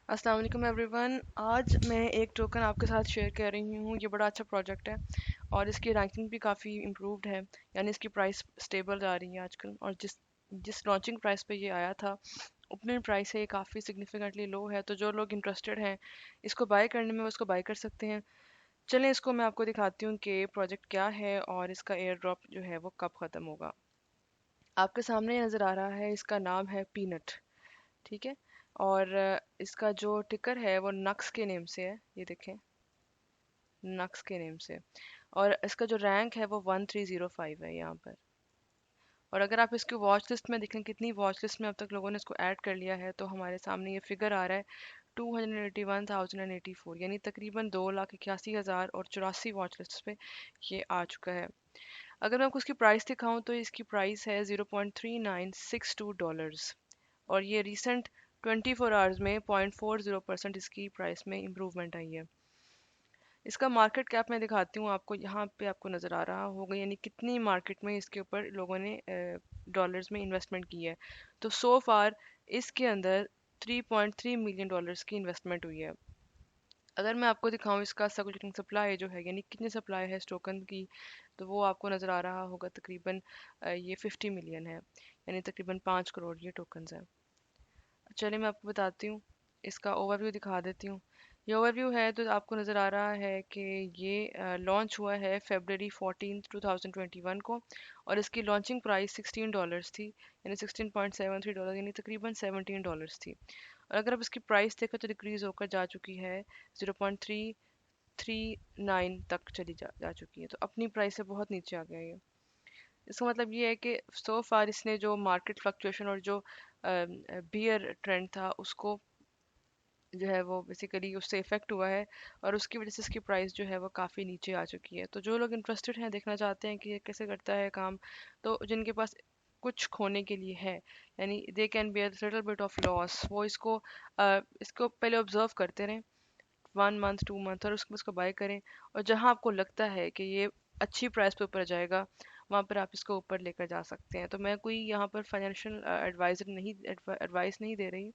अस्सलाम वालेकुम एवरीवन। आज मैं एक टोकन आपके साथ शेयर कर रही हूँ। ये बड़ा अच्छा प्रोजेक्ट है और इसकी रैंकिंग भी काफ़ी इम्प्रूव्ड है, यानी इसकी प्राइस स्टेबल जा रही है आजकल। और जिस जिस लॉन्चिंग प्राइस पे ये आया था, ओपनिंग प्राइस है ये काफ़ी सिग्निफिकेंटली लो है। तो जो लोग इंटरेस्टेड हैं इसको बाय करने में, वो इसको बाय कर सकते हैं। चलें इसको मैं आपको दिखाती हूँ कि प्रोजेक्ट क्या है और इसका एयर ड्रॉप जो है वो कब ख़त्म होगा। आपके सामने नज़र आ रहा है, इसका नाम है पीनट। ठीक है। और इसका जो टिकर है वो नक्स के नेम से है, ये देखें, नक्स के नेम से। और इसका जो रैंक है वो 1305 है यहाँ पर। और अगर आप इसकी वॉच लिस्ट में देखें कितनी वॉच लिस्ट में अब तक लोगों ने इसको ऐड कर लिया है, तो हमारे सामने ये फिगर आ रहा है 281,084, यानी तकरीबन 2,81,000 और 84 वॉच लिस्ट पे ये आ चुका है। अगर मैं आपको इसकी प्राइस दिखाऊं तो इसकी प्राइस है $0.3962। और ये रिसेंट 24 आवर्स में 0.40% इसकी प्राइस में इम्प्रूवमेंट आई है। इसका मार्केट कैप मैं दिखाती हूँ आपको, यहाँ पे आपको नज़र आ रहा होगा, यानी कितनी मार्केट में इसके ऊपर लोगों ने डॉलर्स में इन्वेस्टमेंट की है। तो सो फार इसके अंदर 3.3 मिलियन डॉलर्स की इन्वेस्टमेंट हुई है। अगर मैं आपको दिखाऊं इसका सर्कुलेटिंग सप्लाई जो है, यानी कितनी सप्लाई है इस टोकन की, तो वो आपको नज़र आ रहा होगा तकरीबन ये 50 मिलियन है, यानी तकरीबन 5 करोड़ ये टोकन्स हैं। चलिए मैं आपको बताती हूँ, इसका ओवरव्यू दिखा देती हूँ। ये ओवरव्यू है तो आपको नज़र आ रहा है कि ये लॉन्च हुआ है February 14, 2021 को। और इसकी लॉन्चिंग प्राइस $16 थी, यानी $16.73, यानी तकरीबन $17 थी। और अगर आप इसकी प्राइस देखें तो डिक्रीज होकर जा चुकी है 0.339 तक जा चुकी है। तो अपनी प्राइस से बहुत नीचे आ गया ये। इसका मतलब ये है कि सो फार इसने जो मार्केट फ्लक्चुएशन और जो बियर ट्रेंड था उसको जो है वो बेसिकली उससे इफेक्ट हुआ है। और उसकी वजह से इसकी प्राइस जो है वो काफ़ी नीचे आ चुकी है। तो जो लोग इंटरेस्टेड हैं, देखना चाहते हैं कि ये कैसे करता है काम, तो जिनके पास कुछ खोने के लिए है, यानी they can be little bit of loss, वो इसको पहले ऑब्जर्व करते रहें 1 मंथ 2 मंथ, और उसको बाय करें। और जहां आपको लगता है कि ये अच्छी प्राइस पे ऊपर जाएगा, वहां पर आप इसको ऊपर लेकर जा सकते हैं। तो मैं कोई यहाँ पर फाइनेंशियल एडवाइजर नहीं एडवाइस नहीं दे रही,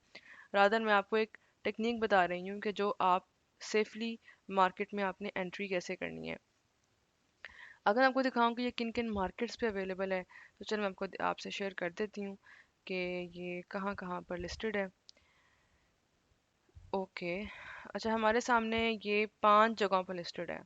रादर मैं आपको एक टेक्निक बता रही हूँ कि जो आप सेफली मार्केट में आपने एंट्री कैसे करनी है। अगर आपको दिखाऊं कि ये किन किन मार्केट्स पे अवेलेबल है, तो चलो मैं आपको आपसे शेयर कर देती हूँ कि ये कहाँ कहाँ पर लिस्टेड है। ओके। अच्छा, हमारे सामने ये 5 जगहों पर लिस्टेड है।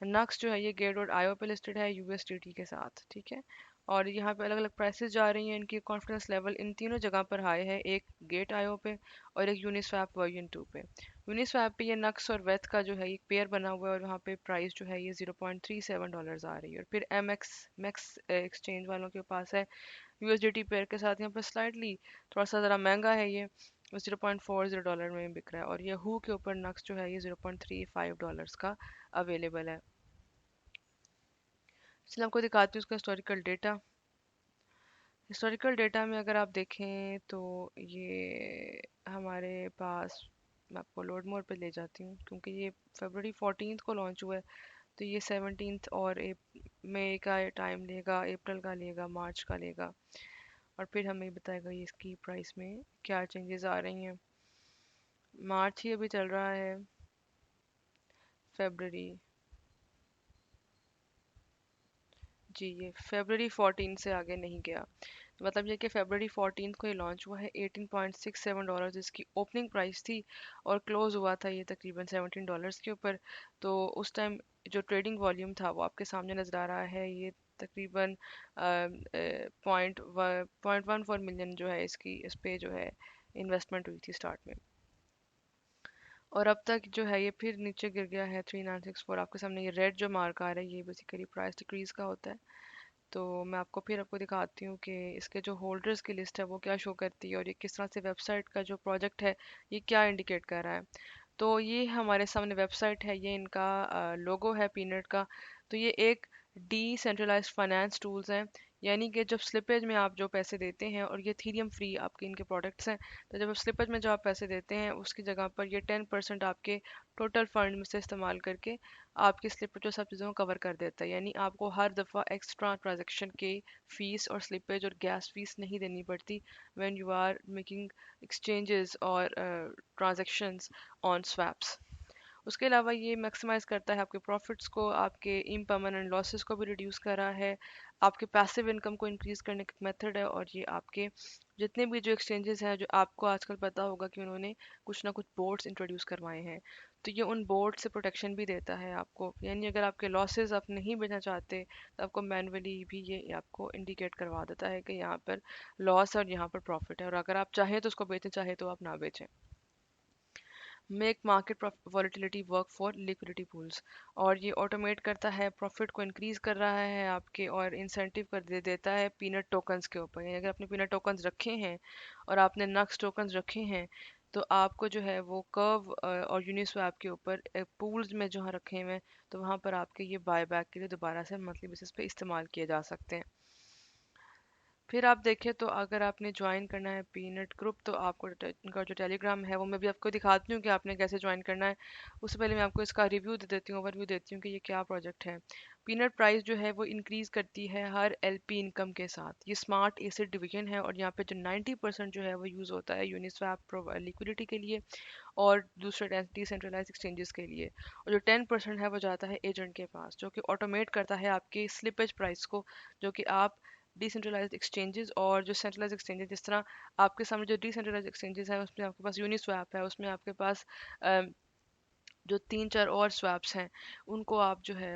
नक्स जो है ये गेट डॉट आईओ पे लिस्टेड है यूएसडीटी के साथ, ठीक है। और यहाँ पे अलग अलग प्राइसेस जा रही हैं, इनकी कॉन्फिडेंस लेवल इन तीनों जगह पर हाई है, एक गेट आईओ पे और एक यूनिस्वैप वर्जन 2 पे। यूनिस्वैप पे ये नक्स और वेथ का जो है एक पेयर बना हुआ है, और वहाँ पे प्राइस जो है ये $0.37 आ रही है। और फिर एम एक्स मैक्स एक्सचेंज वालों के पास है यूएसडीटी पेयर के साथ, यहाँ पर स्लाइटली थोड़ा सा ज़रा महंगा है, ये $0.40 में बिक रहा है। और ये हु के ऊपर नक्स जो है ये $0.35 का अवेलेबल है। चलिए आपको दिखाती हूँ उसका हिस्टोरिकल डेटा। हिस्टोरिकल डेटा में अगर आप देखें तो ये हमारे पास, मैं आपको लोड मोड पे ले जाती हूँ क्योंकि ये February 14 को लॉन्च हुआ है। तो ये 17 और मई का टाइम लेगा, अप्रैल का लेगा, मार्च का लेगा, और फिर हमें बताएगा ये इसकी प्राइस में क्या चेंजेस आ रही हैं। मार्च ही अभी चल रहा है, फेबररी, जी ये February 14 से आगे नहीं गया। तो मतलब ये कि February 14 को ये लॉन्च हुआ है, $18.67 जिसकी ओपनिंग प्राइस थी, और क्लोज हुआ था ये तकरीबन $17 के ऊपर। तो उस टाइम जो ट्रेडिंग वॉल्यूम था वो आपके सामने नज़र आ रहा है, ये तकरीबन $0.14 मिलियन जो है इसकी इस पे जो है इन्वेस्टमेंट हुई थी स्टार्ट में। और अब तक जो है ये फिर नीचे गिर गया है 3964। आपके सामने ये रेड जो मार्क आ रहा है, ये बेसिकली प्राइस डिक्रीज का होता है। तो मैं आपको दिखाती हूँ कि इसके जो होल्डर्स की लिस्ट है वो क्या शो करती है, और ये किस तरह से वेबसाइट का जो प्रोजेक्ट है ये क्या इंडिकेट कर रहा है। तो ये हमारे सामने वेबसाइट है, ये इनका लोगो है पीनट का। तो ये एक डिसेंट्रलाइज्ड फाइनेंस टूल्स हैं, यानी कि जब स्लिपेज में आप जो पैसे देते हैं, और ये थीरियम फ्री आपके इनके प्रोडक्ट्स हैं, तो जब स्लिपेज में जो आप पैसे देते हैं उसकी जगह पर ये 10% आपके टोटल फंड में से इस्तेमाल करके आपकी स्लिप जो सब चीज़ों को कवर कर देता है। यानी आपको हर दफ़ा एक्स्ट्रा ट्रांजेक्शन के फीस और स्लिपेज और गैस फीस नहीं देनी पड़ती when you are making exchanges और ट्रांजेक्शन्स ऑन स्वैप्स। उसके अलावा ये मैक्सिमाइज करता है आपके प्रॉफिट्स को, आपके इम्पर्मानेंट लॉसेस को भी रिड्यूस कर रहा है, आपके पैसिव इनकम को इंक्रीज करने का मेथड है। और ये आपके जितने भी जो एक्सचेंजेस हैं, जो आपको आजकल पता होगा कि उन्होंने कुछ ना कुछ बोर्ड्स इंट्रोड्यूस करवाए हैं, तो ये उन बोर्ड से प्रोटेक्शन भी देता है आपको। यानी अगर आपके लॉसेस आप नहीं बेचना चाहते तो आपको मैनुअली भी ये आपको इंडिकेट करवा देता है कि यहाँ पर लॉस और यहाँ पर प्रॉफिट है, और अगर आप चाहें तो उसको बेचना चाहे तो आप ना बेचें। Make market volatility work for liquidity pools, और ये ऑटोमेट करता है, प्रॉफिट को इंक्रीज कर रहा है आपके, और इंसेंटिव कर देता है पीनट टोकन्स के ऊपर। यानी अगर आपने पीनट टोकन्स रखे हैं और आपने नक्स टोकन्स रखे हैं, तो आपको जो है वो कर्व और यूनिस्वैप के ऊपर पूल्स में जहाँ रखे हुए हैं, तो वहाँ पर आपके ये बाय बैक के लिए दोबारा से मंथली बेसिस पे इस्तेमाल किए जा सकते हैं। फिर आप देखें तो अगर आपने ज्वाइन करना है पीनट ग्रुप, तो आपको इनका जो टेलीग्राम है वो मैं भी आपको दिखाती हूँ कि आपने कैसे ज्वाइन करना है। उससे पहले मैं आपको इसका रिव्यू दे देती हूँ, ओवरव्यू देती हूँ कि ये क्या प्रोजेक्ट है। पीनट प्राइस जो है वो इंक्रीज करती है हर एलपी इनकम के साथ। ये स्मार्ट एसेट डिवीजन है, और यहाँ पे जो 90% जो है वो यूज़ होता है यूनिस्वैप लिक्विडिटी के लिए और दूसरे डिसेंट्रलाइज एक्सचेंजेस के लिए। और जो 10% है वो जाता है एजेंट के पास, जो कि ऑटोमेट करता है आपके स्लिपेज प्राइस को, जो कि आप डिसेंट्रलाइज्ड एक्सचेंजेस और जो सेंट्रलाइज्ड एक्सचेंजेस, जिस तरह आपके सामने जो डिसेंट्रलाइज्ड एक्सचेंजेस हैं उसमें आपके पास यूनिस्वैप है, उसमें आपके पास जो 3-4 और स्वैप्स हैं उनको आप जो है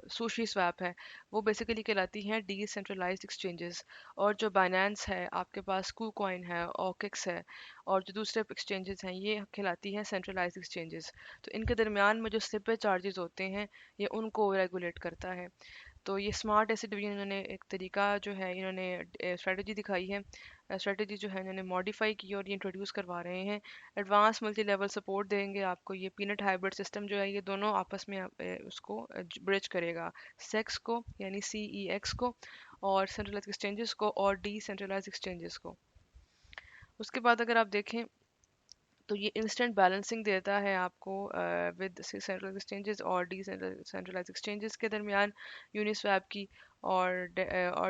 सुशी स्वैप है, वो बेसिकली कहलाती हैं डिसेंट्रलाइज्ड एक्सचेंजेस। और जो बाइनेंस है, आपके पास कूकॉइन है, ऑकेक्स है, और जो दूसरे एक्सचेंजेस हैं ये कहलाती हैं सेंट्रलाइज्ड एक्सचेंजेस। तो इनके दरमियान में जो स्लिपेज चार्जेस होते हैं ये उनको रेगुलेट करता है। तो ये स्मार्ट एसिड डिवीजन इन्होंने एक तरीका जो है, इन्होंने स्ट्रेटजी दिखाई है, स्ट्रेटजी जो है इन्होंने मॉडिफाई की और ये इंट्रोड्यूस करवा रहे हैं। एडवांस मल्टी लेवल सपोर्ट देंगे आपको। ये पीनट हाइब्रिड सिस्टम जो है ये दोनों आपस में उसको ब्रिज करेगा, सेक्स को यानी CEX को, और सेंट्रलाइज एक्सचेंजेस को और डिसेंट्रलाइज एक्सचेंजेस को। उसके बाद अगर आप देखें तो ये इंस्टेंट बैलेंसिंग देता है आपको विद सेंट्रल एक्सचेंजेस और डिसेंट्रलाइज एक्सचेंजेस के दरमियान यूनिस्वैप की। और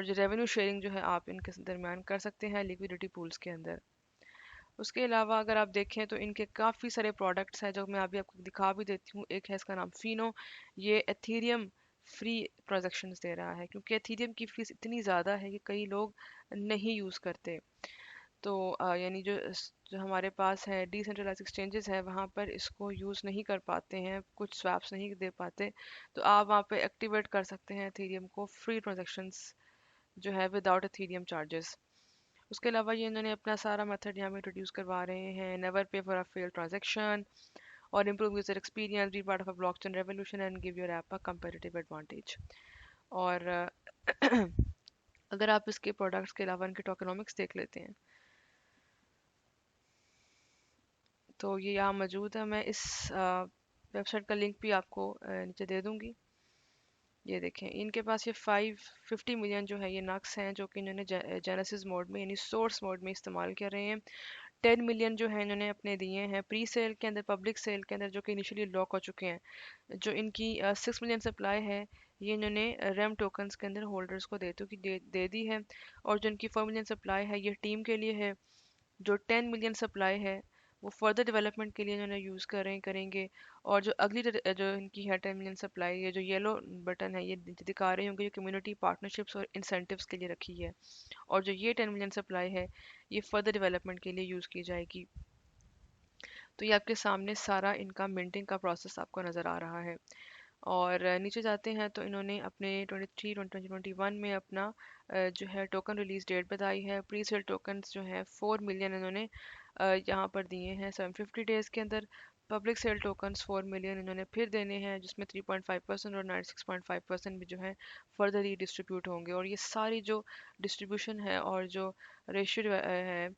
जो रेवेन्यू शेयरिंग जो है आप इनके दरमियान कर सकते हैं लिक्विडिटी पूल्स के अंदर। उसके अलावा अगर आप देखें तो इनके काफ़ी सारे प्रोडक्ट्स हैं जो मैं अभी आपको दिखा भी देती हूँ। एक है इसका नाम फिनो, ये एथीरियम फ्री ट्रांजेक्शन्स दे रहा है, क्योंकि एथीरियम की फीस इतनी ज़्यादा है कि कई लोग नहीं यूज़ करते। तो यानी जो हमारे पास है डिसेंट्रलाइज एक्सचेंजेस है, वहाँ पर इसको यूज़ नहीं कर पाते हैं, कुछ स्वैप्स नहीं दे पाते, तो आप वहाँ पे एक्टिवेट कर सकते हैं एथीरियम को फ्री ट्रांजेक्शन्स जो है विदाउट एथीरियम चार्जेस। उसके अलावा ये इन्होंने अपना सारा मेथड यहाँ पे इंट्रोड्यूस करवा रहे हैं, never pay for a failed transaction, और improve user experience, be part of a blockchain revolution and give your app a competitive advantage. और अगर आप इसके प्रोडक्ट्स के अलावा इनके टोकेनोमिक्स देख लेते हैं, तो ये यहाँ मौजूद है। मैं इस वेबसाइट का लिंक भी आपको नीचे दे दूंगी। ये देखें, इनके पास ये 550 मिलियन जो है ये नक्स हैं, जो कि इन्होंने जेनेसिस मोड में यानी सोर्स मोड में इस्तेमाल कर रहे हैं। 10 मिलियन जो है इन्होंने अपने दिए हैं प्री सेल के अंदर, पब्लिक सेल के अंदर, जो कि इनिशियली लॉक हो चुके हैं। जो इनकी 6 मिलियन सप्लाई है ये इन्होंने रेम टोकन्स के अंदर होल्डर्स को दे दी है। और जो इनकी 4 मिलियन सप्लाई है ये टीम के लिए है। जो 10 मिलियन सप्लाई है वो फर्दर डेवलपमेंट के लिए इन्होंने यूज़ करेंगे। और जो अगली जो इनकी है 10 मिलियन सप्लाई, ये जो येलो बटन है ये दिखा रहे होंगे, ये कम्युनिटी पार्टनरशिप्स और इंसेंटिव्स के लिए रखी है। और जो ये 10 मिलियन सप्लाई है ये फर्दर डेवलपमेंट के लिए यूज़ की जाएगी। तो ये आपके सामने सारा इनका मिंटिंग का प्रोसेस आपको नज़र आ रहा है। और नीचे जाते हैं तो इन्होंने अपने 2021 में अपना जो है टोकन रिलीज डेट बताई है। प्री सेल टोकन्स जो है 4 मिलियन इन्होंने यहाँ पर दिए हैं 750 डेज के अंदर। पब्लिक सेल टोकन्स 4 मिलियन इन्होंने फिर देने हैं, जिसमें 3.5% और 96.5% भी जो है फर्दर डिस्ट्रीब्यूट होंगे। और ये सारी जो डिस्ट्रीब्यूशन है और जो रेशियो है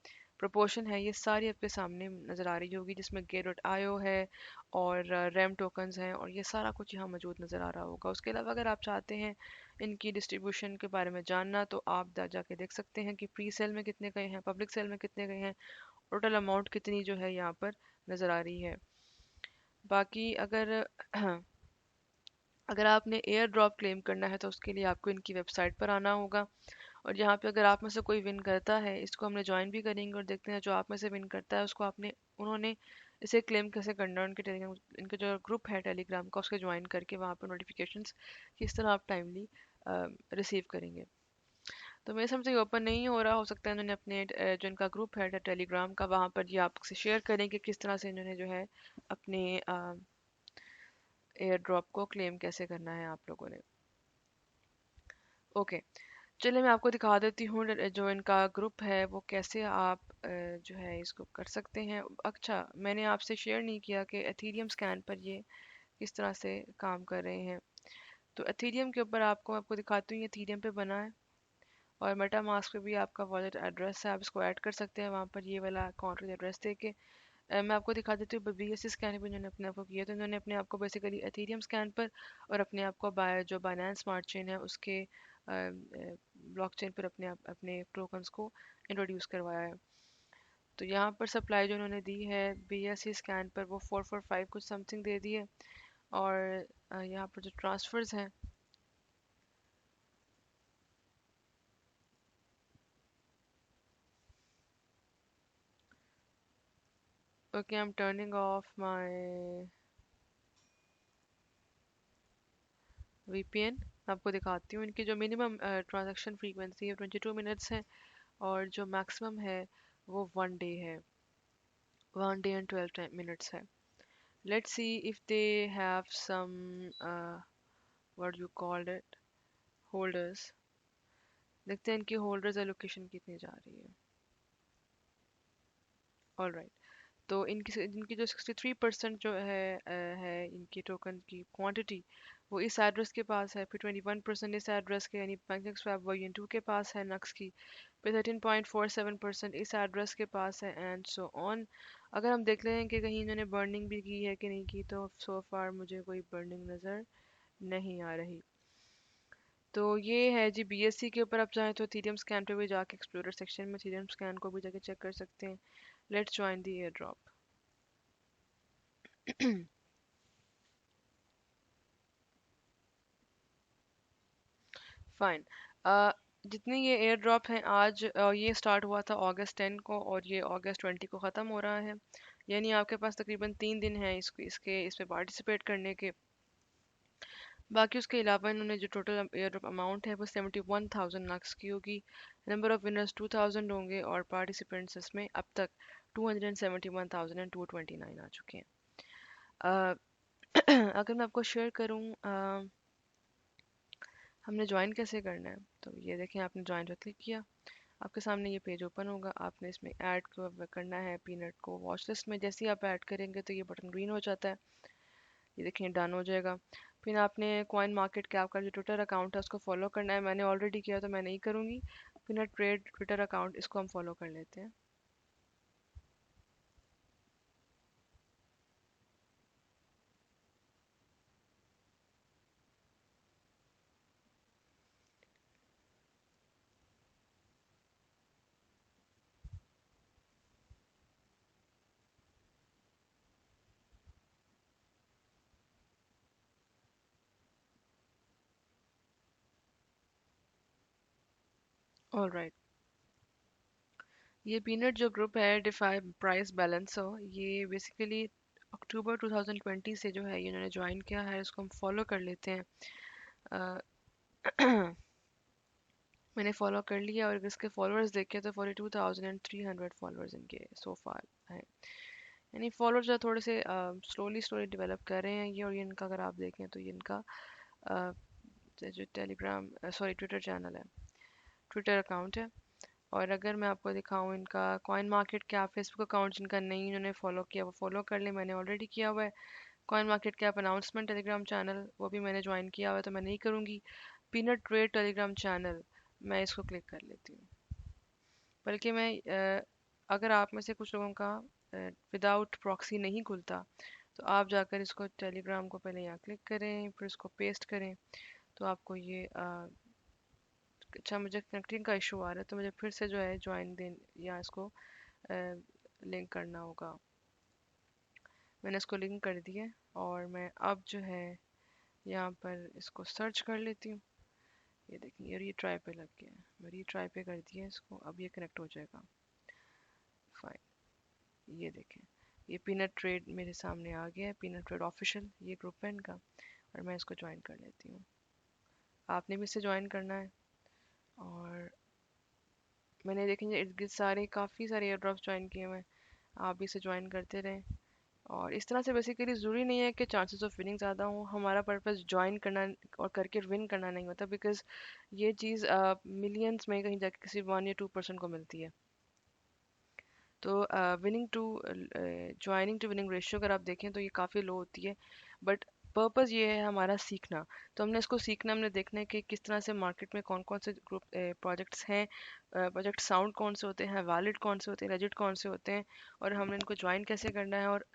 प्रोपोर्शन है, ये सारी आपके सामने नज़र आ रही होगी, जिसमें get.io है और रैम टोकन्स हैं और ये सारा कुछ यहाँ मौजूद नज़र आ रहा होगा। उसके अलावा अगर आप चाहते हैं इनकी डिस्ट्रीब्यूशन के बारे में जानना, तो आप जाके देख सकते हैं कि प्री सेल में कितने गए हैं, पब्लिक सेल में कितने गए हैं, टोटल अमाउंट कितनी जो है यहाँ पर नज़र आ रही है। बाकी अगर अगर आपने एयर ड्रॉप क्लेम करना है तो उसके लिए आपको इनकी वेबसाइट पर आना होगा, और यहाँ पे अगर आप में से कोई विन करता है, इसको हमने ज्वाइन भी करेंगे और देखते हैं जो आप में से विन करता है उसको आपने उन्होंने इसे क्लेम कैसे करना है। उनके टेलीग्राम, इनका जो ग्रुप है टेलीग्राम का, उसके ज्वाइन करके वहाँ पर नोटिफिकेशंस किस तरह आप टाइमली रिसीव करेंगे। तो मेरे समझ से ओपन नहीं हो रहा, हो सकता है इन्होंने अपने जो इनका ग्रुप है टेलीग्राम का, वहाँ पर ये आपसे शेयर करेंगे किस तरह से इन्होंने जो है अपने एयर ड्रॉप को क्लेम कैसे करना है आप लोगों ने। ओके, चलिए मैं आपको दिखा देती हूँ जो इनका ग्रुप है वो कैसे आप जो है इसको कर सकते हैं। अच्छा, मैंने आपसे शेयर नहीं किया कि एथीरियम स्कैन पर ये किस तरह से काम कर रहे हैं। तो एथीरियम के ऊपर आपको दिखाती हूँ, ये एथीरियम पे बना है और मेटा मास्क पे भी आपका वॉलेट एड्रेस है, आप इसको ऐड कर सकते हैं वहाँ पर ये वाला अकाउंट एड्रेस दे के। मैं आपको दिखा देती हूँ BSC स्कैन भी इन्होंने अपने आप को किया, तो इन्होंने अपने आप को बेसिकली एथीरियम स्कैन पर और अपने आप को जो बाइनेंस स्मार्ट चेन है उसके ब्लॉकचेन पर अपने टोकन्स को इंट्रोड्यूस करवाया है। तो यहाँ पर सप्लाई जो उन्होंने दी है BSC स्कैन पर वो 445 कुछ समथिंग दे दी है, और यहाँ पर जो ट्रांसफर्स हैं, okay, I am turning of my VPN। आपको दिखाती हूँ इनकी जो मिनिमम ट्रांजैक्शन फ्रीक्वेंसी है 22 मिनट्स है, और जो मैक्सिमम है वो 1 डे है, 1 डे एंड 12 मिनट्स है। Let's see if they have some what you called it holders। देखते हैं इनकी होल्डर्स एलोकेशन कितनी जा रही है। ऑल राइट, तो इनकी जो 63% जो है इनकी टोकन की क्वांटिटी वो इस एड्रेस के पास है, फिर 21% इस एड्रेस के यानी पैंकेक स्वैप वर्जन 2 के पास है नक्स की, फिर 13.47% इस एड्रेस के पास है, एंड सो ऑन। अगर हम देख रहे हैं कि कहीं इन्होंने बर्निंग भी की है कि नहीं की, तो सो फार मुझे कोई बर्निंग नज़र नहीं आ रही। तो ये है जी BSC के ऊपर। आप चाहें तो थीरियम स्कैन पे भी जाके एक्सप्लोरर सेक्शन में थीरियम स्कैन को भी जाके चेक कर सकते हैं। Let's join the air drop. Fine. जितने ये एयर ड्रॉप हैं आज, ये स्टार्ट हुआ था August 10 को और ये August 20 को ख़त्म हो रहा है, यानी आपके पास तकरीबन 3 दिन हैं इसमें पार्टिसिपेट करने के। बाकी उसके अलावा इन्होंने जो टोटल एयर ड्रॉप अमाउंट है वो 71,000 लाख की होगी। नंबर ऑफ विनर्स 2000 होंगे और पार्टिसिपेंट्स इसमें अब तक 271,229 आ चुके हैं। अ, अगर मैं आपको शेयर करूं हमने ज्वाइन कैसे करना है, तो ये देखें, आपने ज्वाइन पर क्लिक किया, आपके सामने ये पेज ओपन होगा। आपने इसमें ऐड को करना है पीनट को वॉच लिस्ट में। जैसे ही आप ऐड करेंगे तो ये बटन ग्रीन हो जाता है, ये देखिए डन हो जाएगा। फिर आपने कॉइन मार्केट कैप का जो ट्विटर अकाउंट है उसको फॉलो करना है। मैंने ऑलरेडी किया तो मैं नहीं करूँगी। फिर ट्रेड ट्विटर अकाउंट इसको हम फॉलो कर लेते हैं। ऑल राइट, ये पीनट जो ग्रुप है डिफाई प्राइस बैलेंस हो, ये बेसिकली अक्टूबर 2020 से जो है ये इन्होंने ज्वाइन किया है। इसको हम फॉलो कर लेते हैं। अ, मैंने फॉलो कर लिया और इसके फॉलोअर्स देखे तो 42,300 फॉलोअर्स इनके सो फार हैं। यानी फॉलोअर्स जो थोड़े से स्लोली स्लोली डेवलप कर रहे हैं ये। और ये इनका अगर आप देखें तो ये इनका अ, जो टेलीग्राम सॉरी ट्विटर चैनल है, ट्विटर अकाउंट है। और अगर मैं आपको दिखाऊं इनका coin market cap Facebook account जिनका नहीं इन्होंने फॉलो किया वो फॉलो कर ले, मैंने ऑलरेडी किया हुआ है। Coin market cap announcement Telegram channel वो भी मैंने ज्वाइन किया हुआ है, तो मैं नहीं करूँगी। पीनट ट्रेड टेलीग्राम चैनल, मैं इसको क्लिक कर लेती हूँ। बल्कि मैं अगर आप में से कुछ लोगों का विदाउट प्रॉक्सी नहीं खुलता, तो आप जाकर इसको टेलीग्राम को पहले यहाँ क्लिक करें, फिर इसको पेस्ट करें, तो आपको ये अच्छा, मुझे कनेक्टिंग का इशू आ रहा है, तो मुझे फिर से जो है ज्वाइन देन या इसको लिंक करना होगा। मैंने इसको लिंक कर दिया, और मैं अब जो है यहाँ पर इसको सर्च कर लेती हूँ। ये देखिए, ये रीट्राई पे लग गया है, मैं रीट्राई पे कर दिया इसको, अब ये कनेक्ट हो जाएगा। फाइन, ये देखें, ये पीनट ट्रेड मेरे सामने आ गया है, पीनट ट्रेड ऑफिशियल, ये ग्रुप है इनका, और मैं इसको ज्वाइन कर लेती हूँ। आपने भी इसे ज्वाइन करना है। और मैंने देखेंगे इर्द गिर्द सारे काफ़ी सारे एयर ड्रॉप्स ज्वाइन किए हुए हैं, आप भी इसे ज्वाइन करते रहें। और इस तरह से बेसिकली ज़रूरी नहीं है कि चांसेस ऑफ विनिंग ज़्यादा हों, हमारा पर्पस ज्वाइन करना और करके विन करना नहीं होता, बिकॉज ये चीज़ मिलियंस में कहीं जाके किसी 1 या 2% को मिलती है। तो winning to joining to winning ratio अगर आप देखें तो ये काफ़ी लो होती है, बट पर्पस ये है हमारा सीखना। तो हमने इसको सीखना, हमने देखना है कि किस तरह से मार्केट में कौन कौन से ग्रुप प्रोजेक्ट्स हैं, प्रोजेक्ट साउंड कौन से होते हैं, वैलिड कौन से होते हैं, लेजिट कौन से होते हैं, और हमने इनको ज्वाइन कैसे करना है, और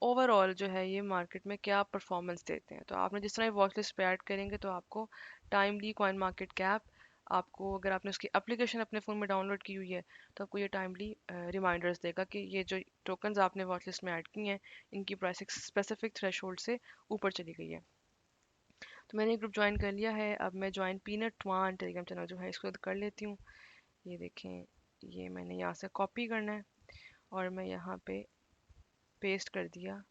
ओवरऑल जो है ये मार्केट में क्या परफॉर्मेंस देते हैं। तो आपने जिस तरह वॉच लिस्ट पे ऐड करेंगे तो आपको टाइमली कॉइन मार्केट कैप, आपको अगर आपने उसकी एप्लीकेशन अपने फ़ोन में डाउनलोड की हुई है, तो आपको ये टाइमली रिमाइंडर्स देगा कि ये जो टोकन्स आपने वॉच लिस्ट में ऐड की हैं, इनकी प्राइस एक स्पेसिफिक थ्रेशोल्ड से ऊपर चली गई है। तो मैंने ग्रुप ज्वाइन कर लिया है, अब मैं join peanut one Telegram channel जो है इसको कर लेती हूँ। ये देखें, ये मैंने यहाँ से कॉपी करना है, और मैं यहाँ पे पेस्ट कर दिया।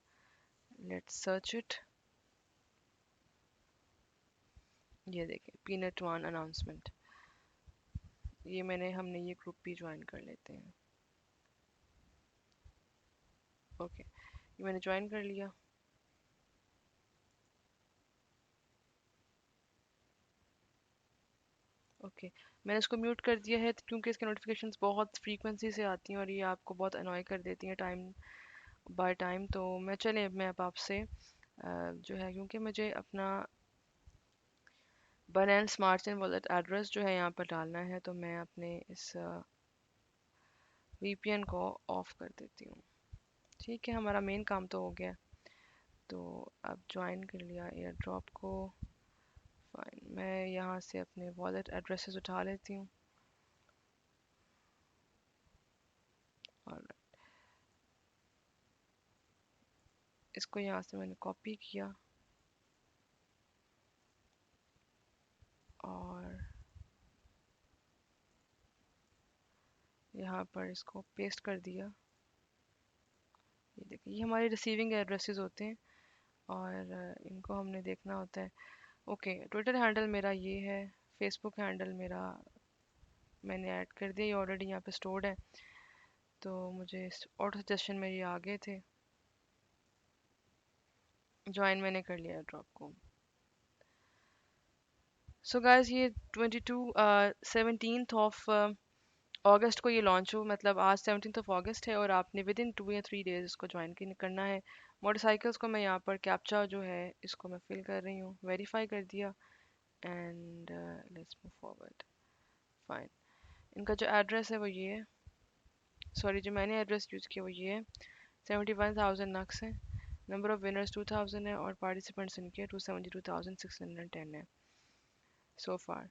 Let's search it. ये देखें, पीनट वन अनाउंसमेंट, ये हमने ये ग्रुप भी ज्वाइन कर लेते हैं। ओके, ये मैंने ज्वाइन कर लिया। ओके, मैंने इसको म्यूट कर दिया है क्योंकि इसके नोटिफिकेशंस बहुत फ्रीक्वेंसी से आती हैं और ये आपको बहुत अनॉय कर देती हैं टाइम बाय टाइम। तो मैं अब आपसे जो है, क्योंकि मुझे अपना Binance smart chain wallet address जो है यहाँ पर डालना है, तो मैं अपने इस VPN को ऑफ कर देती हूँ। ठीक है, हमारा मेन काम तो हो गया। तो अब ज्वाइन कर लिया एयर ड्रॉप को। फाइन, मैं यहाँ से अपने वॉलेट एड्रेसेस उठा लेती हूँ। और इसको यहाँ से मैंने कॉपी किया, और यहाँ पर इसको पेस्ट कर दिया। ये देखिए, ये हमारे रिसीविंग एड्रेसेस होते हैं, और इनको हमने देखना होता है। ओके, ट्विटर हैंडल मेरा ये है, फेसबुक हैंडल मेरा मैंने ऐड कर दिया, ये ऑलरेडी यहाँ पे स्टोर्ड है, तो मुझे ऑटो सजेशन में ये आ गए थे। ज्वाइन मैंने कर लिया ड्रॉप को। सो गाइस, ये 17th ऑफ अगस्त को ये लॉन्च हो, मतलब आज 17th ऑफ अगस्त है, और आपने विद इन 2 या 3 डेज इसको ज्वाइन करना है। मोटरसाइकिल्स को मैं यहाँ पर कैप्चा जो है इसको मैं फिल कर रही हूँ, वेरीफाई कर दिया, and let's move forward. Fine, इनका जो एड्रेस है वो ये है, सॉरी जो मैंने एड्रेस यूज़ किया वो ये है। 71,000 नक्स है, नंबर ऑफ विनर्स 2000 है, और पार्टिसिपेंट्स इनके 272,610 है सो फार।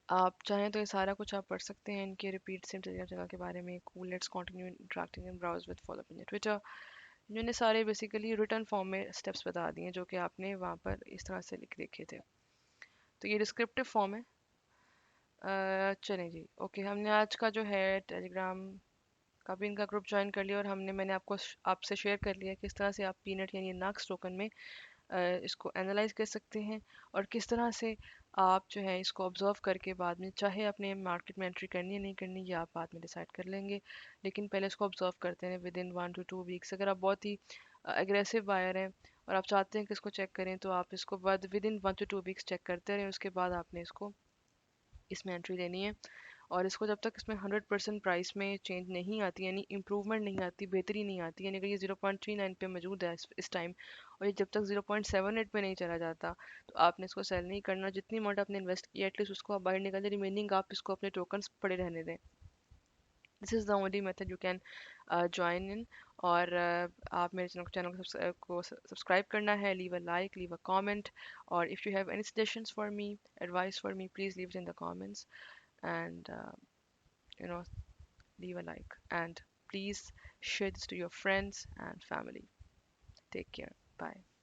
आप चाहें तो ये सारा कुछ आप पढ़ सकते हैं, इनके रिपीट सिम टेलीग्राम चैनल के बारे में। Cool, let's continue interacting and browse with follow in Twitter. मैंने सारे बेसिकली रिटर्न फॉर्म में स्टेप्स बता दिए जो कि आपने वहाँ पर इस तरह से लिख देखे थे। तो ये डिस्क्रिप्टिव फॉर्म है। चलें जी, ओके, हमने आज का जो है टेलीग्राम का भी इनका ग्रुप ज्वाइन कर लिया, और मैंने आपसे शेयर कर लिया किस तरह से आप पीनट यानी नाक्स टोकन में इसको एनालाइज कर सकते हैं, और किस तरह से आप जो है इसको ऑब्जर्व करके बाद में चाहे अपने मार्केट में एंट्री करनी है नहीं करनी, ये आप बाद में डिसाइड कर लेंगे। लेकिन पहले इसको ऑब्जर्व करते हैं विद इन 1 to 2 वीक्स। अगर आप बहुत ही एग्रेसिव बायर हैं और आप चाहते हैं कि इसको चेक करें, तो आप इसको बाद within 1 to 2 weeks check करते रहें, उसके बाद आपने इसको इसमें एंट्री लेनी है। और इसको जब तक इसमें 100% प्राइस में चेंज नहीं आती, यानी इंप्रूवमेंट नहीं आती, बेहतरी नहीं आती, यानी अगर ये 0.39 पे मौजूद है इस टाइम, और ये जब तक 0.78 पे नहीं चला जाता, तो आपने इसको सेल नहीं करना। जितनी अमाउंट आपने इन्वेस्ट किया एटलीस्ट उसको आप बाहर निकाल दें, रिमेनिंग आप इसको अपने टोकन्स पड़े रहने दें। This is the only method you can join in. और आप मेरे चैनल को सब्सक्राइब करना है, leave a like, leave a comment, और if you have any suggestions for me, advice for me, please leave it in the comments, and you know leave a like, and please share this to your friends and family. Take care. Bye.